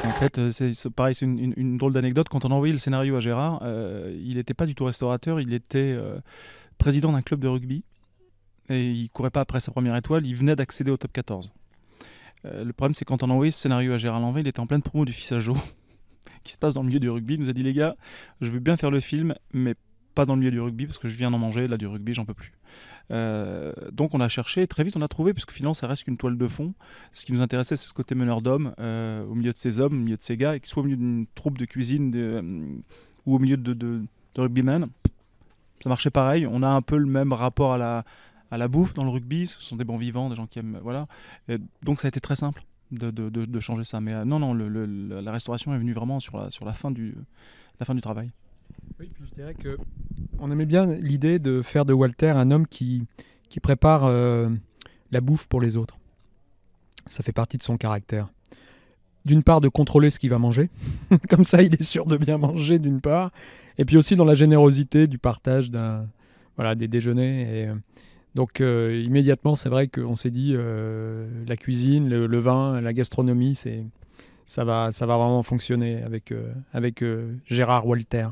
En fait, pareil, c'est une drôle d'anecdote. Quand on a envoyé le scénario à Gérard, il n'était pas du tout restaurateur, il était président d'un club de rugby. Et il courait pas après sa première étoile, il venait d'accéder au top 14. Le problème, c'est quand on a envoyé ce scénario à Gérard Lanvin, il était en pleine promo du Fils à Joe, qui se passe dans le milieu du rugby. Il nous a dit, les gars, je veux bien faire le film, mais pas dans le milieu du rugby, parce que je viens d'en manger, là, du rugby, j'en peux plus. Donc on a cherché, très vite on a trouvé, puisque finalement ça reste qu'une toile de fond. Ce qui nous intéressait, c'est ce côté meneur d'hommes, au milieu de ces hommes, au milieu de ces gars, et qu'ils soient au milieu d'une troupe de cuisine ou au milieu de rugbymen. Ça marchait pareil. On a un peu le même rapport à la bouffe dans le rugby. Ce sont des bons vivants, des gens qui aiment. Voilà. Et donc ça a été très simple de changer ça. Mais non, non, la restauration est venue vraiment sur la fin du travail. Oui, puis je dirais que on aimait bien l'idée de faire de Walter un homme qui prépare la bouffe pour les autres. Ça fait partie de son caractère. D'une part, de contrôler ce qu'il va manger. Comme ça, il est sûr de bien manger, d'une part. Et puis aussi dans la générosité du partage des déjeuners. Donc, immédiatement, c'est vrai qu'on s'est dit la cuisine, le vin, la gastronomie, ça va vraiment fonctionner avec Gérard Walter.